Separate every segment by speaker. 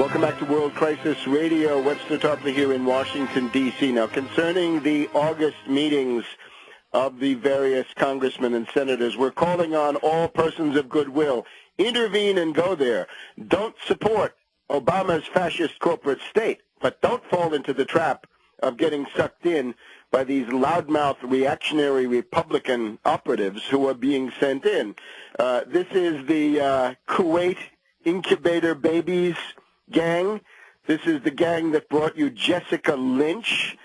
Speaker 1: Welcome back to World Crisis Radio. Webster Tarpley here in Washington, D.C. Now, concerning the August meetings of the various congressmen and senators, we're calling on all persons of goodwill. Intervene and go there. Don't support Obama's fascist corporate state, but don't fall into the trap of getting sucked in by these loudmouth reactionary Republican operatives who are being sent in. This is the Kuwait incubator babies gang. This is the gang that brought you Jessica Lynch,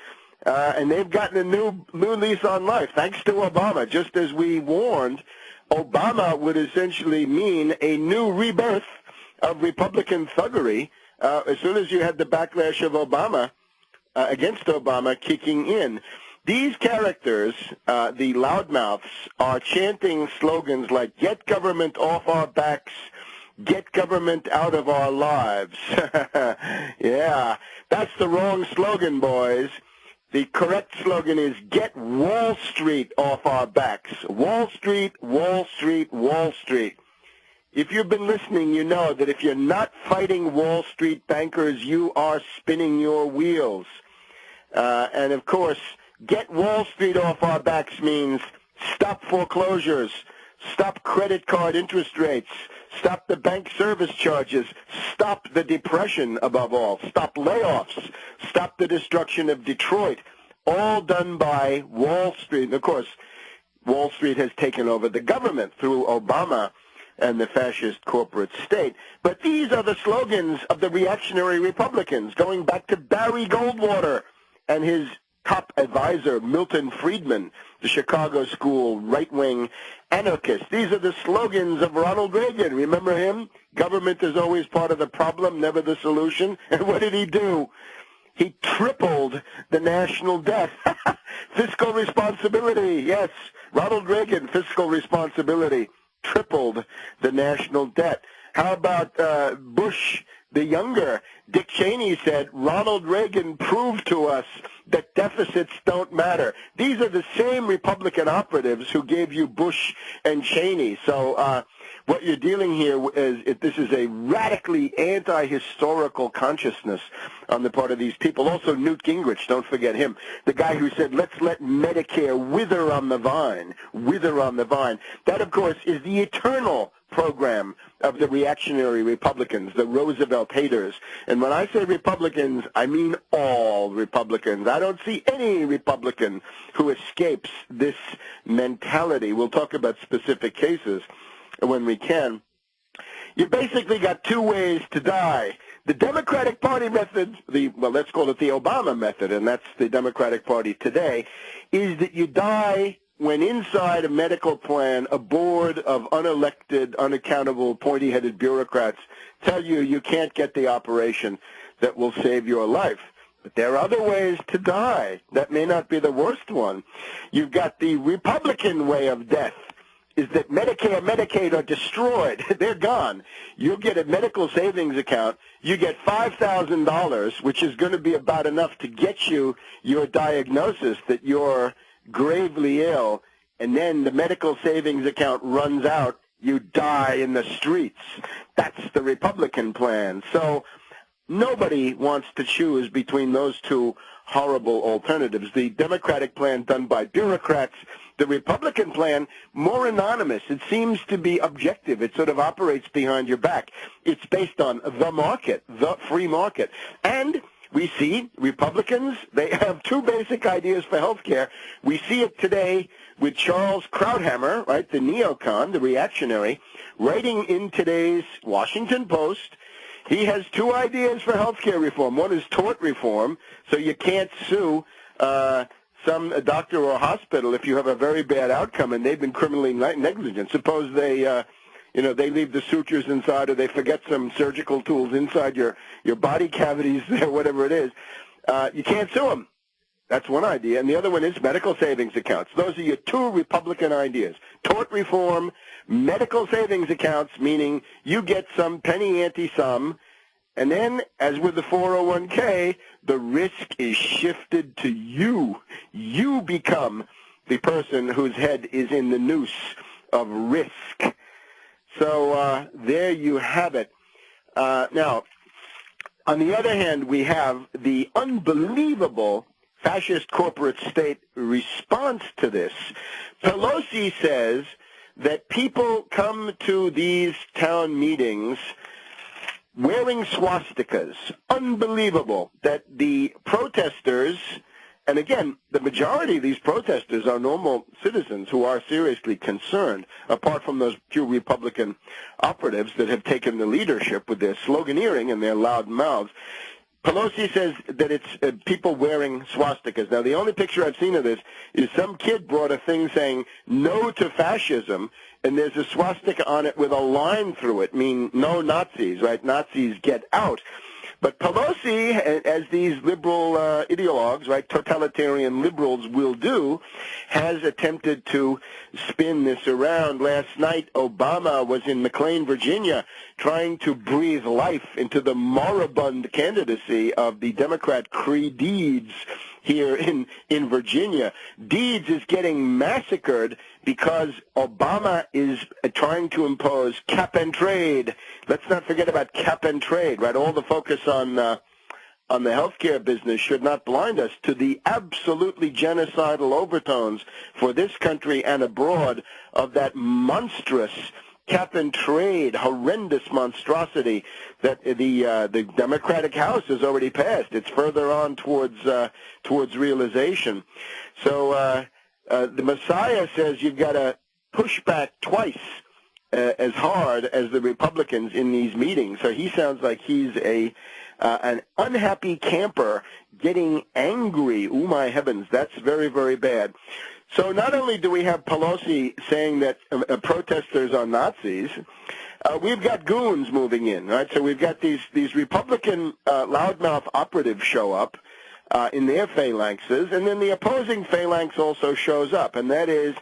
Speaker 1: and they've gotten a new lease on life thanks to Obama. Just as we warned, Obama would essentially mean a new rebirth of Republican thuggery as soon as you had the backlash of Obama against Obama kicking in. These characters, the loudmouths, are chanting slogans like "Get government off our backs," "Get government out of our lives." Yeah, that's the wrong slogan, boys. The correct slogan is "Get Wall Street off our backs." Wall Street, Wall Street, Wall Street. If you've been listening, you know that if you're not fighting Wall Street bankers, you are spinning your wheels. And, of course, get Wall Street off our backs means stop foreclosures, stop credit card interest rates, stop the bank service charges, stop the depression above all, stop layoffs, stop the destruction of Detroit, all done by Wall Street. And of course, Wall Street has taken over the government through Obama and the fascist corporate state. But these are the slogans of the reactionary Republicans, going back to Barry Goldwater and his top advisor, Milton Friedman, the Chicago school right-wing anarchist. These are the slogans of Ronald Reagan. Remember him? Government is always part of the problem, never the solution. And what did he do? He tripled the national debt. Fiscal responsibility, yes. Ronald Reagan, fiscal responsibility, tripled the national debt. How about Bush the younger? Dick Cheney said, Ronald Reagan proved to us that deficits don't matter. These are the same Republican operatives who gave you Bush and Cheney. So what you're dealing here is this is a radically anti-historical consciousness on the part of these people. Also Newt Gingrich, don't forget him, the guy who said, let's let Medicare wither on the vine, wither on the vine. That, of course, is the eternal program of the reactionary Republicans, the Roosevelt haters. And when I say Republicans, I mean all Republicans. I don't see any Republican who escapes this mentality. We'll talk about specific cases when we can. You basically got two ways to die. The Democratic Party method, let's call it the Obama method, and that's the Democratic Party today, is that you die when inside a medical plan, a board of unelected, unaccountable, pointy-headed bureaucrats tell you you can't get the operation that will save your life. But there are other ways to die. That may not be the worst one. You've got the Republican way of death, is that Medicare, Medicaid are destroyed. They're gone. You'll get a medical savings account. You get $5,000, which is going to be about enough to get you your diagnosis that you're gravely ill, and then the medical savings account runs out, you die in the streets. That's the Republican plan. So nobody wants to choose between those two horrible alternatives. The Democratic plan done by bureaucrats, the Republican plan more anonymous. It seems to be objective. It sort of operates behind your back. It's based on the market, the free market. And we see Republicans, they have two basic ideas for health care. We see it today with Charles Krauthammer, right, the neocon, the reactionary, writing in today's Washington Post. He has two ideas for health care reform. One is tort reform, so you can't sue some doctor or hospital if you have a very bad outcome and they've been criminally negligent. Suppose they they leave the sutures inside, or they forget some surgical tools inside your body cavities there, whatever it is. You can't sue them. That's one idea. And the other one is medical savings accounts. Those are your two Republican ideas. Tort reform, medical savings accounts, meaning you get some penny ante sum, and then, as with the 401k, the risk is shifted to you. You become the person whose head is in the noose of risk. So there you have it. Now, On the other hand, we have the unbelievable fascist corporate state response to this. Pelosi says that people come to these town meetings wearing swastikas. Unbelievable that the protesters, and again, the majority of these protesters are normal citizens who are seriously concerned, apart from those few Republican operatives that have taken the leadership with their sloganeering and their loud mouths. Pelosi says that it's people wearing swastikas. Now, the only picture I've seen of this is some kid brought a thing saying no to fascism, and there's a swastika on it with a line through it, meaning no Nazis, right? Nazis get out. But Pelosi, as these liberal ideologues, right, totalitarian liberals will do, has attempted to spin this around. Last night, Obama was in McLean, Virginia, trying to breathe life into the moribund candidacy of the Democrat Cree Deeds here in Virginia. Deeds is getting massacred because Obama is trying to impose cap and trade. Let's not forget about cap and trade, right? All the focus on the healthcare business should not blind us to the absolutely genocidal overtones for this country and abroad of that monstrous cap and trade, horrendous monstrosity that the Democratic House has already passed. It's further on towards realization. So the Messiah says you've got to push back twice as hard as the Republicans in these meetings. So he sounds like he's an unhappy camper getting angry. Oh, my heavens, that's very, very bad. So not only do we have Pelosi saying that protesters are Nazis, we've got goons moving in, right? So we've got these Republican loudmouth operatives show up in their phalanxes, and then the opposing phalanx also shows up, and that is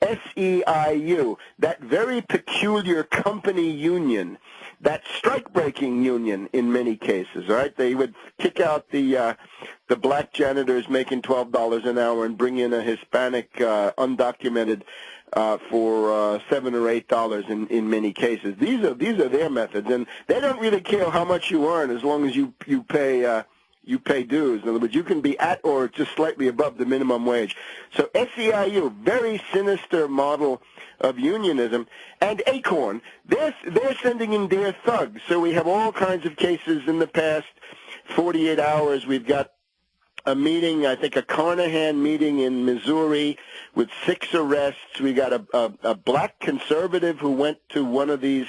Speaker 1: SEIU, that very peculiar company union, that strike-breaking union in many cases, right? They would kick out the black janitors making $12 an hour and bring in a Hispanic undocumented for $7 or $8 in many cases. These are their methods, and they don't really care how much you earn as long as you pay dues. In other words, you can be at or just slightly above the minimum wage. So SEIU, very sinister model of unionism. And Acorn, they're sending in their thugs. So we have all kinds of cases in the past 48 hours. We've got a meeting, I think a Carnahan meeting in Missouri with 6 arrests. We got a black conservative who went to one of these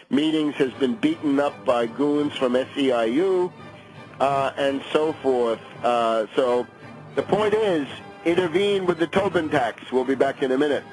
Speaker 1: meetings, has been beaten up by goons from SEIU. And so forth. So the point is, intervene with the Tobin tax. We'll be back in a minute.